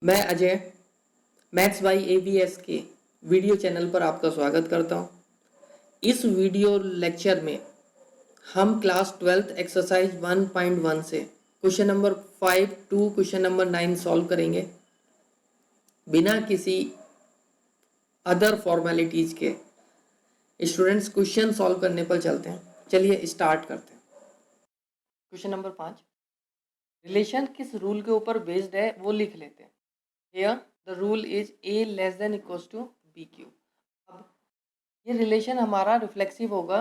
मैं Ajay maths by ABS के video channel पर आपका स्वागत करता हूं। इस वीडियो लेक्चर में हम क्लास 12th एक्सरसाइज 1.1 से question number 5 to question number 9 solve करेंगे बिना किसी अदर फॉर्मेलिटीज़ के। स्टूडेंट्स क्वेश्चन सॉल्व करने पर चलते हैं। चलिए स्टार्ट करते हैं। क्वेश्चन नंबर 5, रिलेशन किस रूल के ऊपर बेस्ड है वो लिख लेते हैं। Here the rule is a less than equals to b cube. अब ये रिलेशन हमारा रिफ्लेक्सिव होगा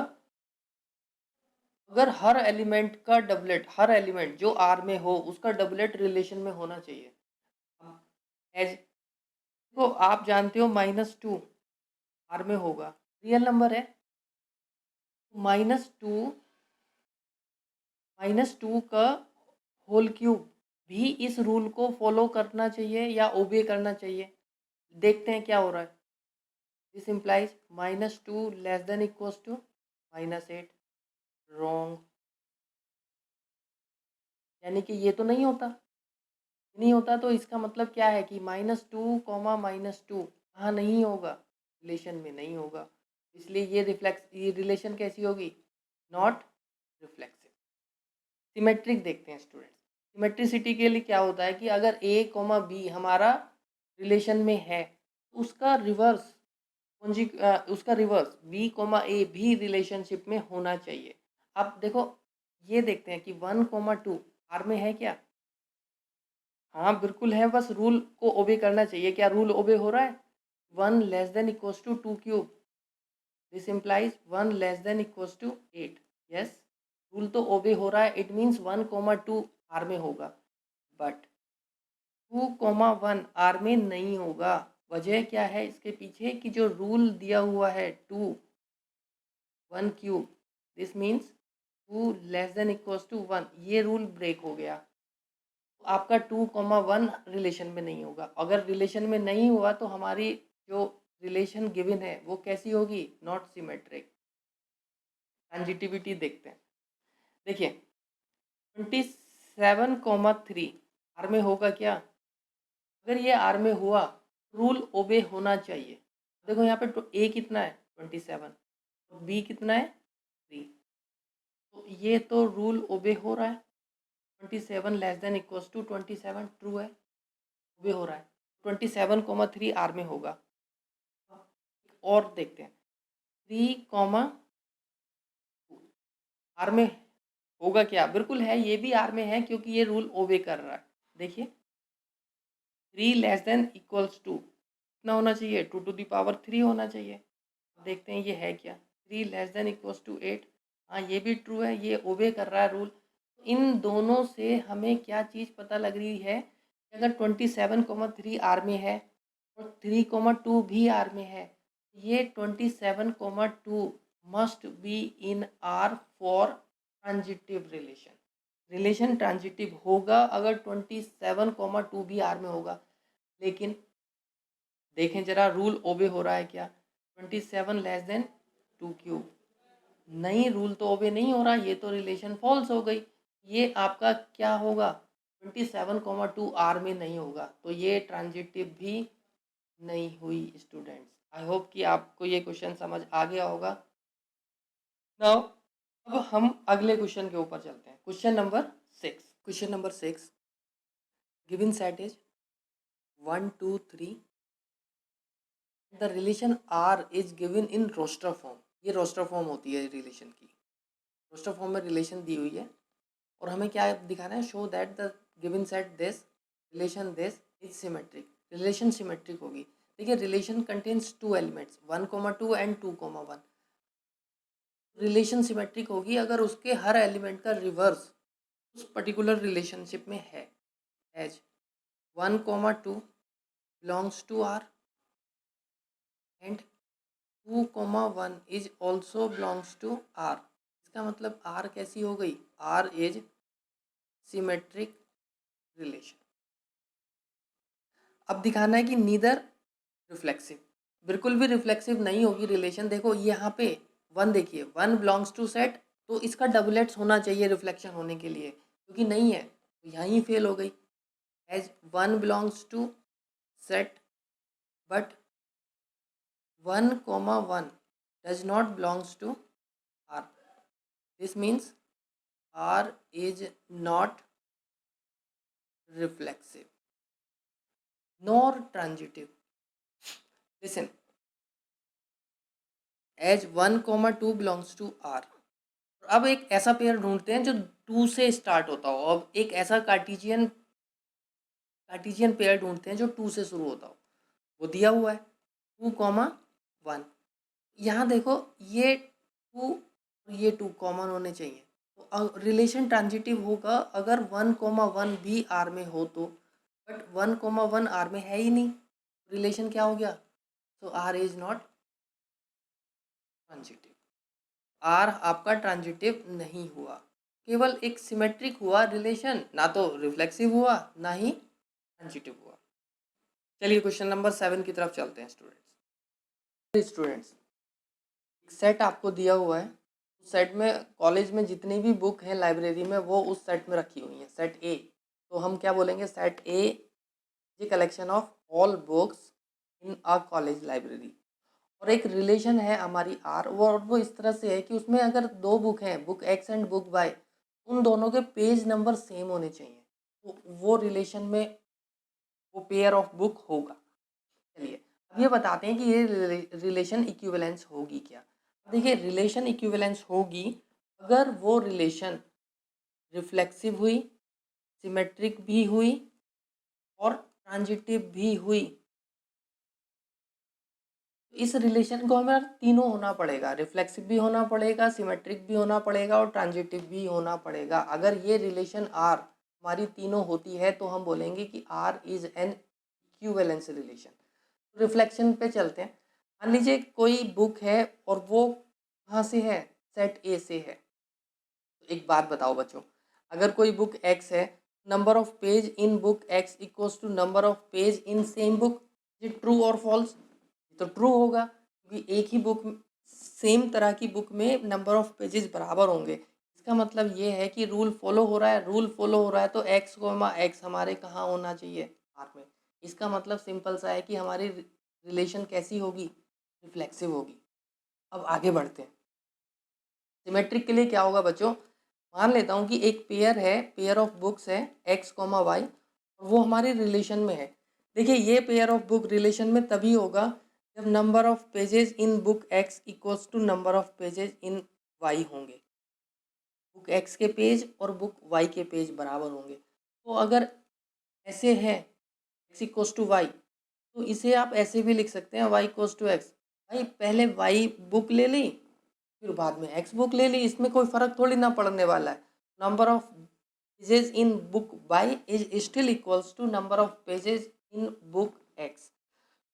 अगर हर एलिमेंट का डबलेट, हर एलिमेंट जो आर में हो उसका डबलेट रिलेशन में होना चाहिए। एज तो आप जानते हो -2 आर में होगा, रियल नंबर है। -2 का होल क्यूब भी इस रूल को फॉलो करना चाहिए या ओबे करना चाहिए। देखते हैं क्या हो रहा है। This implies -2 less than equals to -8। Wrong, यानी कि ये तो नहीं होता। नहीं होता तो इसका मतलब क्या है कि -2 -2 हाँ नहीं होगा, रिलेशन में नहीं होगा। इसलिए ये रिलेशन कैसी होगी? Not reflexive. सिमेट्रिक देखते हैं स्टूडेंट्स। सिमेट्रिसिटी के लिए क्या होता है कि अगर a b हमारा रिलेशन में है तो उसका रिवर्स b a भी रिलेशनशिप में होना चाहिए। अब देखो ये देखते हैं कि 1 2 आर में है क्या? हाँ बिल्कुल है, बस रूल को ओबे करना चाहिए। क्या रूल ओबे हो रहा है? 1 less than equals to 2 cube. This implies 1 less than equals to 8। Yes, rule तो ओबे हो रहा है। इट मीन्स 1 2 आर में होगा, बट 2 1 आर में नहीं होगा। वजह क्या है इसके पीछे कि जो रूल दिया हुआ है 2 1 cube, this means 2 less than equals to 1, ये रूल ब्रेक हो गया। तो आपका 2 1 रिलेशन में नहीं होगा। अगर रिलेशन में नहीं हुआ तो हमारी जो रिलेशन गिवन है वो कैसी होगी? Not symmetric. ट्रांजिटिविटी देखते हैं। देखिए 27 आर में होगा क्या? अगर ये आर में हुआ रूल ओबे होना चाहिए। देखो यहाँ पे ए कितना है? 27, बी कितना है? 3। तो ये तो रूल ओबे हो रहा है। 27 less than equals to 27 true है, ओबे हो रहा है। 27 3 आर में होगा। और देखते हैं 3 आर में होगा क्या? बिल्कुल है, ये भी आर में है क्योंकि ये रूल ओबे कर रहा है। देखिए 3 लेस देन इक्वल्स टू कितना होना चाहिए? 2 to the power 3 होना चाहिए। देखते हैं ये है क्या। 3 लेस देन इक्वल्स टू 8, हाँ ये भी ट्रू है, ये ओबे कर रहा है रूल। इन दोनों से हमें क्या चीज़ पता लग रही है कि अगर 27 3 आर में है और 3 2 भी आर में है, ये 27 2 must be in are for transitive relation. Relation transitive होगा अगर 27 2 भी आर में होगा। लेकिन देखें जरा रूल ओबे हो रहा है क्या? 27 लेस देन 2 क्यूब, नहीं रूल तो ओबे नहीं हो रहा, ये तो रिलेशन फॉल्स हो गई। ये आपका क्या होगा? 27 2 आर में नहीं होगा, तो ये ट्रांजिटिव भी नहीं हुई। स्टूडेंट्स आई होप कि आपको ये क्वेश्चन समझ आ गया होगा। नाउ अब हम अगले क्वेश्चन के ऊपर चलते हैं। Question number 6 given set is 1 2 3, the relation R is given in roster form. ये रोस्टर फॉर्म होती है रिलेशन की। रोस्टर फॉर्म में रिलेशन दी हुई है और हमें क्या दिखाना है? Show that the given set this relation this is symmetric. Relation symmetric होगी। देखिए relation contains 2 elements 1 2 and 2 1। Relation symmetric होगी अगर उसके हर एलिमेंट का रिवर्स उस पर्टिकुलर रिलेशनशिप में है। As 1 2 belongs to R and 2 1 is also belongs to R. इसका मतलब आर कैसी हो गई? R is symmetric relation. अब दिखाना है कि नीदर रिफ्लेक्सिव, बिल्कुल भी रिफ्लेक्सिव नहीं होगी रिलेशन। देखो यहाँ पे 1, देखिए 1 बिलोंग्स टू सेट, तो इसका डबलेट्स होना चाहिए रिफ्लेक्शन होने के लिए, क्योंकि नहीं है तो यहीं फेल हो गई। As 1 belongs to set but 1, 1 does not belongs to R. This means R is not reflexive nor transitive. Listen, as 1, 2 belongs to R. अब एक ऐसा पेयर ढूंढते हैं जो 2 से स्टार्ट होता हो। अब एक ऐसा कार्टेशियन पेयर ढूंढते हैं जो 2 से शुरू होता हो। वो दिया हुआ है 2, 1। यहाँ देखो ये 2 और ये 2 कॉमन होने चाहिए, तो रिलेशन ट्रांजिटिव होगा अगर 1, 1 भी आर में हो तो। बट 1, 1 आर में है ही नहीं, रिलेशन क्या हो गया? तो R is not transitive. R आपका ट्रांजिटिव नहीं हुआ, केवल एक सिमेट्रिक हुआ रिलेशन, ना तो रिफ्लेक्सिव हुआ ना ही ट्रांजिटिव हुआ। चलिए क्वेश्चन नंबर 7 की तरफ चलते हैं स्टूडेंट्स। सेट आपको दिया हुआ है, सेट में कॉलेज में जितनी भी बुक हैं लाइब्रेरी में वो उस सेट में रखी हुई हैं, सेट ए। तो हम क्या बोलेंगे? सेट ए ये collection of all books in a college library. और एक रिलेशन है हमारी आर, वो इस तरह से है कि उसमें अगर 2 बुक हैं, book X and book Y, उन दोनों के पेज नंबर सेम होने चाहिए, तो वो रिलेशन में वो पेयर ऑफ बुक होगा। चलिए अब ये बताते हैं कि ये रिलेशन इक्विवेलेंस होगी क्या। देखिए रिलेशन इक्विवेलेंस होगी अगर वो रिलेशन रिफ्लेक्सिव हुई, सिमेट्रिक भी हुई और ट्रांजिटिव भी हुई। इस रिलेशन को हमें तीनों होना पड़ेगा, रिफ्लेक्सिव भी होना पड़ेगा, सिमेट्रिक भी होना पड़ेगा और ट्रांजिटिव भी होना पड़ेगा। अगर ये रिलेशन आर हमारी तीनों होती है तो हम बोलेंगे कि R is an equivalence relation. Reflection पे चलते हैं। मान लीजिए कोई बुक है और वो कहाँ से है? सेट ए से है। तो एक बात बताओ बच्चों, अगर कोई बुक एक्स है, number of page in book X equals to number of page in same book, ये ट्रू और फॉल्स? तो ट्रू होगा क्योंकि एक ही बुक, सेम तरह की बुक में नंबर ऑफ पेजेस बराबर होंगे। इसका मतलब ये है कि रूल फॉलो हो रहा है। रूल फॉलो हो रहा है तो एक्स कोमा एक्स हमारे कहाँ होना चाहिए? आर में। इसका मतलब सिंपल सा है कि हमारी रिलेशन कैसी होगी? रिफ्लेक्सिव होगी। अब आगे बढ़ते हैं। सिमेट्रिक के लिए क्या होगा बच्चों? मान लेता हूँ कि एक पेयर है, पेयर ऑफ बुक्स है एक्स कोमा वाई, और वो हमारे रिलेशन में है। देखिए ये पेयर ऑफ बुक रिलेशन में तभी होगा जब number of pages in book X equals to number of pages in Y होंगे। बुक एक्स के पेज और बुक वाई के पेज बराबर होंगे। तो अगर ऐसे है एक्स इक्वल्स टू वाई, तो इसे आप ऐसे भी लिख सकते हैं वाई इक्वल्स टू एक्स। भाई पहले वाई बुक ले ली फिर बाद में एक्स बुक ले ली, इसमें कोई फ़र्क थोड़ी ना पड़ने वाला है। Number of pages in book Y is still equals to number of pages in book X.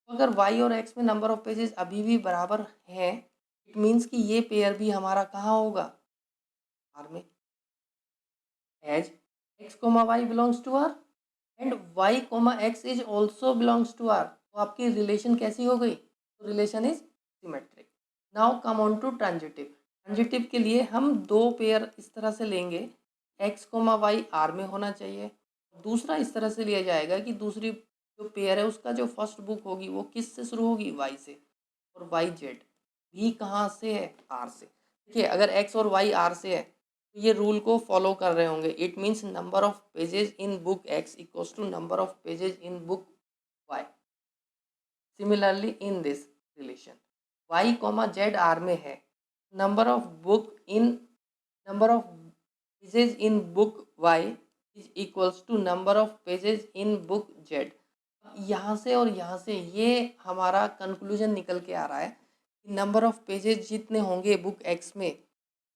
तो अगर वाई और एक्स में नंबर ऑफ पेजेस अभी भी बराबर हैं, इट मीन्स कि ये पेयर भी हमारा कहाँ होगा? आर में। As X comma Y belongs to R and Y comma X is also belongs to R. तो आपकी रिलेशन कैसी हो गई? तो relation is symmetric. Now come on to transitive. Transitive के लिए हम 2 पेयर इस तरह से लेंगे, एक्स कोमा वाई आर में होना चाहिए। दूसरा इस तरह से लिया जाएगा कि दूसरी जो पेयर है उसका जो फर्स्ट बुक होगी वो किस से शुरू होगी? वाई से, और वाई जेड भी कहाँ से है? आर से। देखिए अगर एक्स और वाई आर से है तो ये रूल को फॉलो कर रहे होंगे। It means number of pages in book X equals to number of pages in book Y. Similarly in this relation Y comma Z R में है, number of pages in book Y is equals to number of pages in book Z. यहाँ से और यहाँ से ये हमारा conclusion निकल के आ रहा है कि नंबर ऑफ पेजेस जितने होंगे बुक एक्स में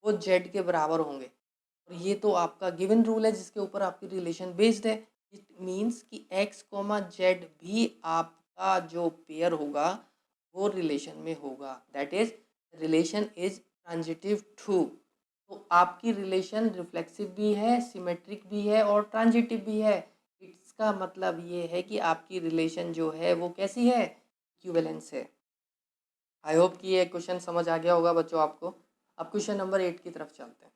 वो जेड के बराबर होंगे। और ये तो आपका गिवन रूल है जिसके ऊपर आपकी रिलेशन बेस्ड है। इट मीन्स कि एक्स कोमा जेड भी आपका जो पेयर होगा वो रिलेशन में होगा। That is relation is transitive too. तो आपकी रिलेशन रिफ्लेक्सिव भी है, सिमेट्रिक भी है और ट्रांजिटिव भी है। इसका मतलब ये है कि आपकी रिलेशन जो है वो कैसी है? इक्विवेलेंस है। आई होप कि ये क्वेश्चन समझ आ गया होगा बच्चों आपको। अब क्वेश्चन नंबर 8 की तरफ चलते हैं।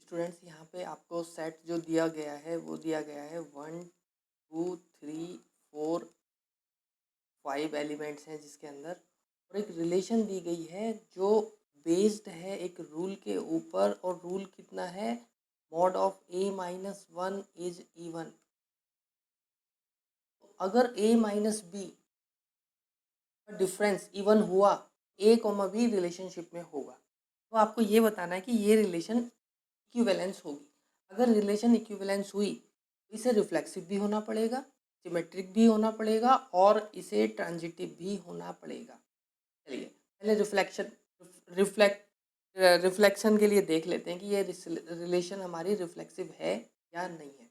स्टूडेंट्स यहाँ पे आपको सेट जो दिया गया है वो दिया गया है 1 2 3 4 5 एलिमेंट्स हैं जिसके अंदर, और एक रिलेशन दी गई है जो बेस्ड है एक रूल के ऊपर, और रूल कितना है, mod of a minus 1 is even. अगर a माइनस बी का डिफरेंस इवन हुआ, a कॉमा बी रिलेशनशिप में होगा, तो आपको ये बताना है कि ये रिलेशन इक्विवेलेंस होगी। अगर रिलेशन इक्विवेलेंस हुई तो इसे रिफ्लेक्सिव भी होना पड़ेगा, सिमेट्रिक भी होना पड़ेगा, और इसे ट्रांजिटिव भी होना पड़ेगा। चलिए पहले रिफ्लेक्शन के लिए देख लेते हैं कि ये रिलेशन हमारी रिफ्लेक्सिव है या नहीं है।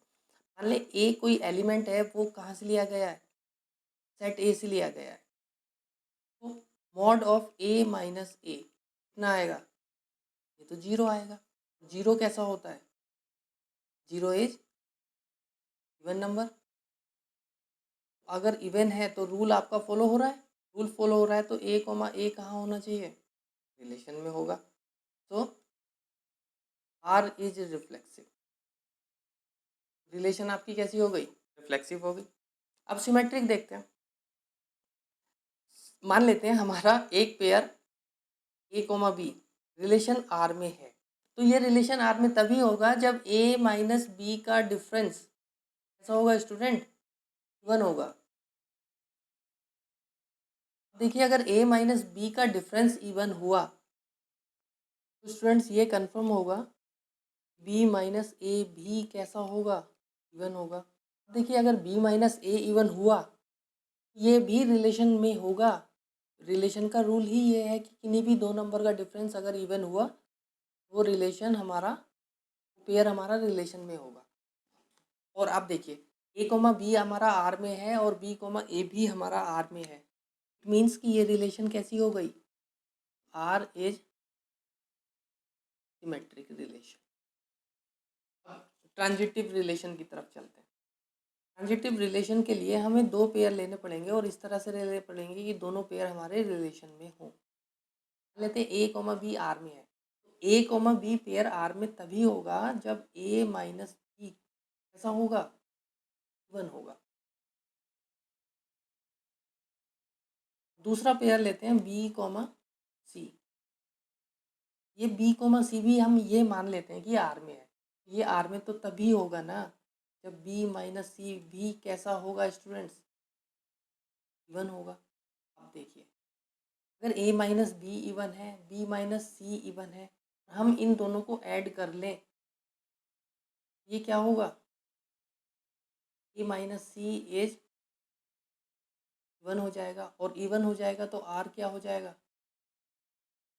मान लें ए कोई एलिमेंट है, वो कहाँ से लिया गया है, सेट ए से लिया गया है, तो मॉड ऑफ ए माइनस ए कितना आएगा, ये तो जीरो आएगा। जीरो कैसा होता है, जीरो इज इवन नंबर। अगर इवन है तो रूल आपका फॉलो हो रहा है, रूल फॉलो हो रहा है तो ए कॉमा ए कहाँ होना चाहिए, रिलेशन में होगा। तो आर इज रिफ्लेक्सिव, रिलेशन आपकी कैसी हो गई, रिफ्लेक्सिव हो गई। अब सिमेट्रिक देखते हैं। मान लेते हैं हमारा एक pair A comma B relation R में है, तो ये रिलेशन आर में तभी होगा जब ए माइनस बी का डिफरेंस कैसा होगा स्टूडेंट, इवन होगा। देखिए अगर a माइनस बी का डिफरेंस इवन हुआ तो स्टूडेंट्स ये कंफर्म होगा b माइनस ए भी कैसा होगा, इवन होगा। देखिए अगर b माइनस ए इवन हुआ, ये भी रिलेशन में होगा। रिलेशन का रूल ही ये है कि किन्हीं भी दो नंबर का डिफरेंस अगर इवन हुआ, वो रिलेशन हमारा, पेयर हमारा रिलेशन में होगा। और आप देखिए a कोमा बी हमारा आर में है और b कोमा ए भी हमारा आर में है, इट मीन्स कि ये रिलेशन कैसी हो गई, R is symmetric relation. Transitive relation की तरफ चलते हैं। ट्रांजिटिव रिलेशन के लिए हमें दो पेयर लेने पड़ेंगे और इस तरह से लेने पड़ेंगे कि दोनों पेयर हमारे रिलेशन में हों। लेते हैं ए कोमा बी आर में है, ए कोमा बी पेयर आर में तभी होगा जब ए माइनस बी ऐसा होगा, इवन होगा। दूसरा पेयर लेते हैं बी कोमा सी, ये बी कोमा सी भी हम ये मान लेते हैं कि आर में है, ये आर में तो तभी होगा ना जब बी माइनस सी भी कैसा होगा स्टूडेंट्स, इवन होगा। अब देखिए अगर a माइनस बी इवन है, b माइनस सी इवन है, हम इन दोनों को ऐड कर लें, ये क्या होगा, a minus C is even हो जाएगा, और इवन हो जाएगा तो r क्या हो जाएगा,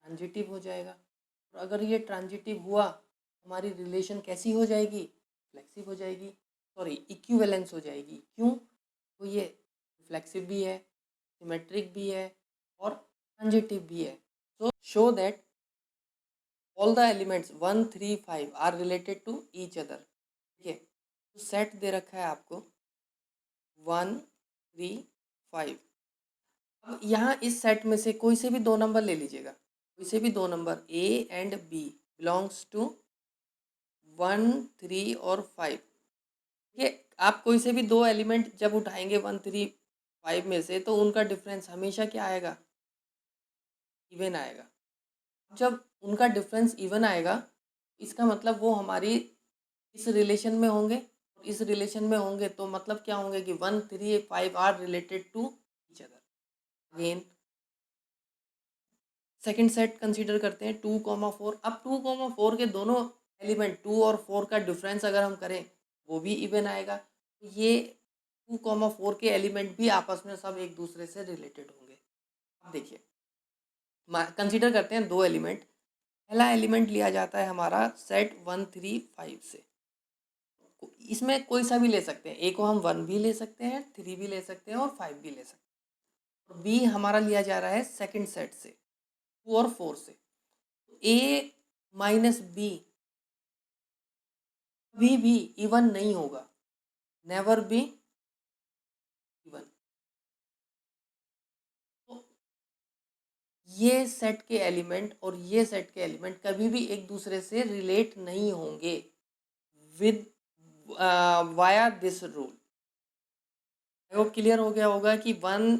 ट्रांजिटिव हो जाएगा। और अगर ये ट्रांजिटिव हुआ, हमारी रिलेशन कैसी हो जाएगी, फ्लेक्सिव हो जाएगी, सॉरी इक्विवेलेंस हो जाएगी। क्यों, तो ये फ्लेक्सिव भी है, सिमेट्रिक भी है, और ट्रांजिटिव भी है। So show that all the elements 1, 3, 5 are related to each other। ठीक है, तो सेट दे रखा है आपको 1, 3, 5। अब यहाँ इस सेट में से कोई से भी दो नंबर ले लीजिएगा, कोई से भी दो number a and b belongs to 1, 3 और 5। ठीक है, आप कोई से भी दो एलिमेंट जब उठाएंगे 1, 3, 5 में से, तो उनका डिफरेंस हमेशा क्या आएगा, इवन आएगा। जब उनका डिफरेंस इवन आएगा, इसका मतलब वो हमारी इस रिलेशन में होंगे, और इस रिलेशन में होंगे तो मतलब क्या होंगे कि 1, 3, 5 are related to each other. Again second set consider करते हैं 2, 4। अब 2, 4 के दोनों एलिमेंट 2 और 4 का डिफरेंस अगर हम करें, वो भी इवन आएगा। तो ये 2, 4 के एलिमेंट भी आपस में सब एक दूसरे से रिलेटेड होंगे। अब देखिए कंसीडर करते हैं दो एलिमेंट। पहला एलिमेंट लिया जाता है हमारा सेट 1, 3, 5 से, इसमें कोई सा भी ले सकते हैं, ए को हम 1 भी ले सकते हैं, 3 भी ले सकते हैं, और 5 भी ले सकते हैं। और बी हमारा लिया जा रहा है सेकंड सेट से 2 और 4 से। ए माइनस बी कभी भी इवन नहीं होगा, नेवर बी इवन। तो ये सेट के एलिमेंट और ये सेट के एलिमेंट कभी भी एक दूसरे से रिलेट नहीं होंगे विद वाया दिस रूल। वो क्लियर हो गया होगा कि 1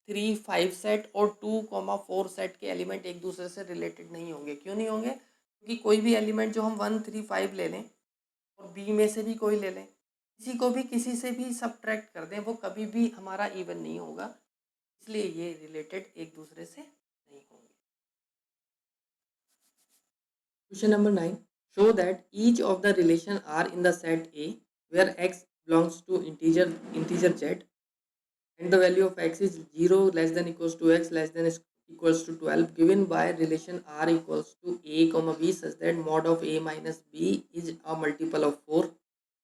3 5 सेट और 2 4 सेट के एलिमेंट एक दूसरे से रिलेटेड नहीं होंगे। क्यों नहीं होंगे? क्योंकि कोई भी एलिमेंट जो हम 1 3 5 ले लें और बी में से भी कोई ले लें, किसी को भी किसी से भी सब्ट्रैक्ट कर दें, वो कभी भी हमारा इवन नहीं होगा, इसलिए ये रिलेटेड एक दूसरे से नहीं होंगे। Question number 9, show that each of the relation are in the set A where x belongs to integer z and the value of x is 0 less than equals to x less than equals to 12 given by relation r equals to a comma b such that mod of a minus b is a multiple of 4,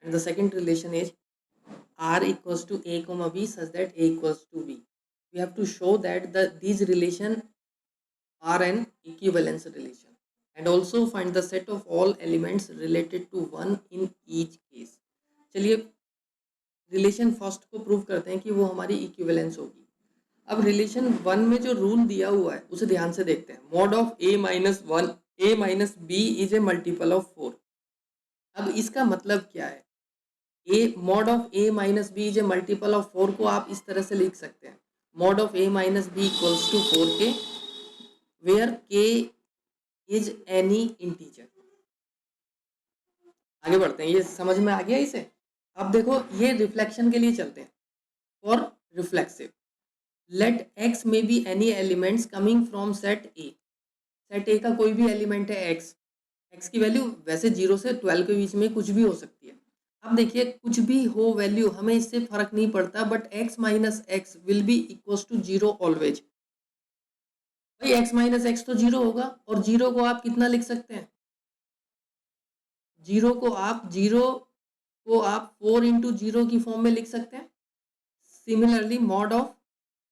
and the second relation is r equals to a comma b such that a equals to b. We have to show that these relation are an equivalence relation and also find the set of all elements related to 1 in each case. चलिए relation first को prove करते हैं कि वो हमारी equivalence होगी। अब relation 1 में जो रूल दिया हुआ है उसे ध्यान से देखते हैं। Mod of a minus 1 a minus B is a multiple of 4। अब इसका मतलब क्या है? a mod of a minus B is a multiple of 4 को आप इस तरह से लिख सकते हैं, mod of a minus B equals to 4k where k is any integer. आगे बढ़ते हैं, ये समझ में आ गया इसे? अब देखो ये रिफ्लेक्शन के लिए चलते हैं। फॉर रिफ्लेक्सिव लेट x में be any elements coming from set A. Set ए का कोई भी एलिमेंट है x की वैल्यू वैसे 0 से 12 के बीच में कुछ भी हो सकती है। अब देखिए कुछ भी हो वैल्यू हमें इससे फर्क नहीं पड़ता, but x minus X will be equals to 0 always. भाई x माइनस एक्स तो 0 होगा, और 0 को आप कितना लिख सकते हैं? 0 को आप 4 इंटू 0 की फॉर्म में लिख सकते हैं। Similarly mod of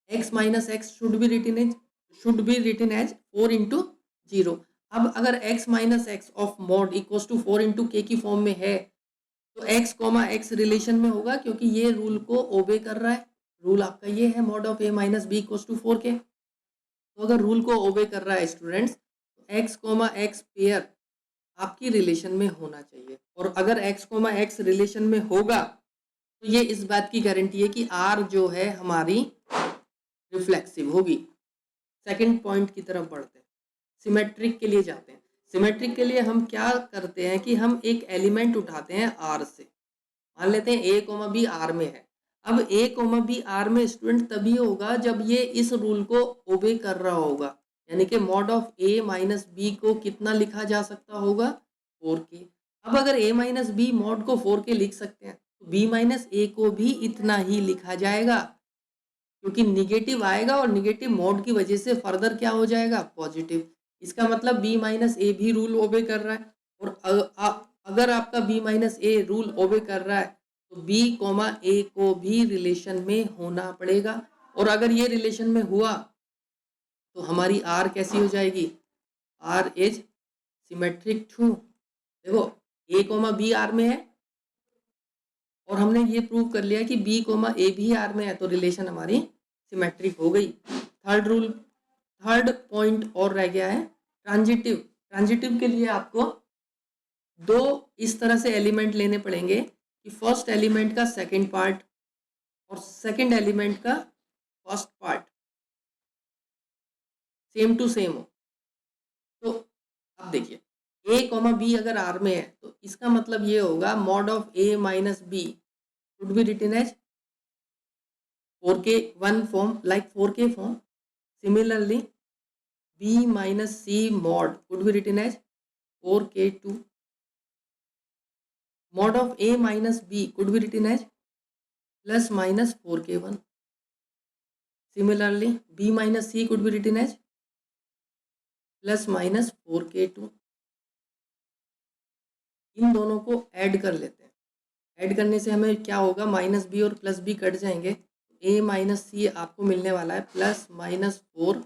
x minus X should be written as 4 into 0। अब अगर x minus X of mod equals to 4 into K की फॉर्म में है तो x कॉमा एक्स रिलेशन में होगा, क्योंकि ये रूल को ओबे कर रहा है। रूल आपका ये है mod of a minus B equals to 4k। तो अगर रूल को ओबे कर रहा है स्टूडेंट्स तो x कॉमा एक्स पेयर आपकी रिलेशन में होना चाहिए, और अगर x कॉमा एक्स रिलेशन में होगा तो ये इस बात की गारंटी है कि r जो है हमारी रिफ्लेक्सिव होगी। सेकंड पॉइंट की तरफ बढ़ते हैं, सिमेट्रिक के लिए जाते हैं। सिमेट्रिक के लिए हम क्या करते हैं कि हम एक एलिमेंट उठाते हैं r से, मान लेते हैं a कोमा b r में है। अब a कोमा b r में स्टूडेंट तभी होगा जब ये इस रूल को ओबे कर रहा होगा, यानी कि mod of a minus B को कितना लिखा जा सकता होगा? 4k। अब अगर a माइनस बी मॉड को 4k लिख सकते हैं तो b माइनस a को भी इतना ही लिखा जाएगा, क्योंकि निगेटिव आएगा और निगेटिव मॉड की वजह से फर्दर क्या हो जाएगा? पॉजिटिव। इसका मतलब b माइनस ए भी रूल ओबे कर रहा है, और अगर आपका b माइनस ए रूल ओबे कर रहा है तो b कोमा ए को भी रिलेशन में होना पड़ेगा, और अगर ये रिलेशन में हुआ तो हमारी r कैसी हो जाएगी? r इज सिमेट्रिक टू, देखो a कोमा बी r में है और हमने ये प्रूव कर लिया कि b कोमा ए भी r में है, तो रिलेशन हमारी सिमेट्रिक हो गई। थर्ड पॉइंट और रह गया है ट्रांजिटिव। ट्रांजिटिव के लिए आपको दो इस तरह से एलिमेंट लेने पड़ेंगे कि फर्स्ट एलिमेंट का सेकंड पार्ट और सेकंड एलिमेंट का first part same to same हो। तो अब देखिए a कॉमा बी अगर r में है तो इसका मतलब ये होगा mod of a minus B should be written as 4k 1 form, like 4k form. Similarly b minus c mod could be written as 4k2. Mod of a minus b could be written as plus minus 4k1. Similarly, b minus c could be written as plus minus 4k2. इन दोनों को add कर लेते हैं। Add करने से हमें क्या होगा? माइनस बी और प्लस बी कट जाएंगे, a माइनस सी आपको मिलने वाला है plus minus 4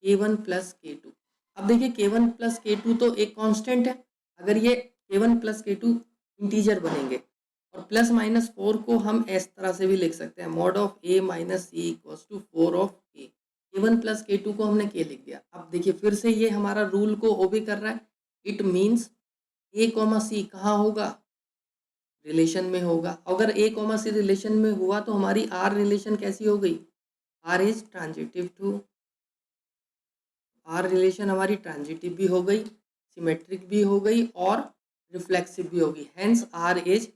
k1 plus k2। अब देखिए k1 प्लस k2 तो एक कांस्टेंट है, अगर ये k1 प्लस k2 इंटीजर बनेंगे, और प्लस माइनस 4 को हम इस तरह से भी लिख सकते हैं mod of a minus C equals to 4 of k। k1 plus k2 को हमने k लिख दिया। अब देखिए फिर से ये हमारा रूल को ओबे कर रहा है। इट मीन्स a कॉमा सी कहाँ होगा? रिलेशन में होगा। अगर a कॉमा सी रिलेशन में हुआ तो हमारी r रिलेशन कैसी हो गई? R is transitive too, R relation हमारी ट्रांजिटिव भी हो गई, सिमेट्रिक भी हो गई और रिफ्लेक्सिव भी होगी, hence R is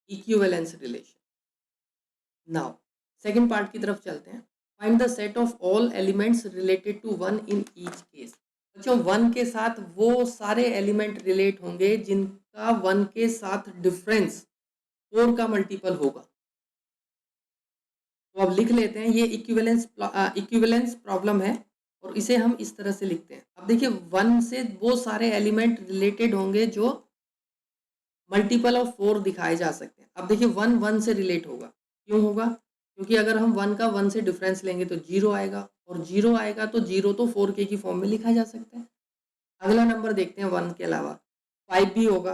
equivalence relation. Now second part की तरफ चलते हैं। Find the set of all elements related to one in each case. बच्चों वन के साथ वो सारे एलिमेंट रिलेट होंगे जिनका वन के साथ डिफरेंस 4 का मल्टीपल होगा। तो अब लिख लेते हैं, ये इक्विवेलेंस प्रॉब्लम है और इसे हम इस तरह से लिखते हैं। अब देखिए वन से वो सारे एलिमेंट रिलेटेड होंगे जो मल्टीपल ऑफ 4 दिखाए जा सकते हैं। अब देखिए वन वन से रिलेट होगा, क्यों होगा? क्योंकि अगर हम वन का वन से डिफरेंस लेंगे तो जीरो आएगा, और जीरो आएगा तो जीरो तो 4k की फॉर्म में लिखा जा सकता है। अगला नंबर देखते हैं, वन के अलावा 5 भी होगा।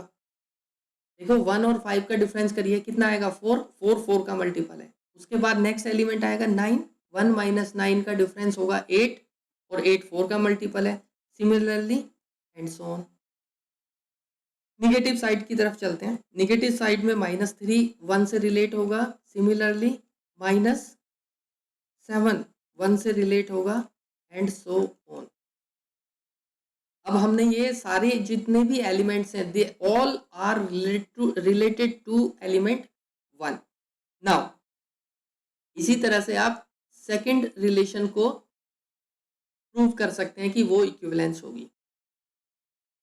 देखो 1 और 5 का डिफरेंस करिए, कितना आएगा? 4, 4 4 का मल्टीपल है। उसके बाद नेक्स्ट एलिमेंट आएगा 9, 1 माइनस 9 का डिफरेंस होगा 8, और 8 4 का मल्टीपल है। Similarly and so on. Negative side की तरफ चलते हैं। निगेटिव साइड में -3 1 से रिलेट होगा, सिमिलरली -7 1 से रिलेट होगा, एंड सो ऑन। अब हमने ये सारे जितने भी एलिमेंट्स हैं, they all are related to element 1। Now इसी तरह से आप सेकंड रिलेशन को प्रूव कर सकते हैं कि वो इक्विवेलेंस होगी।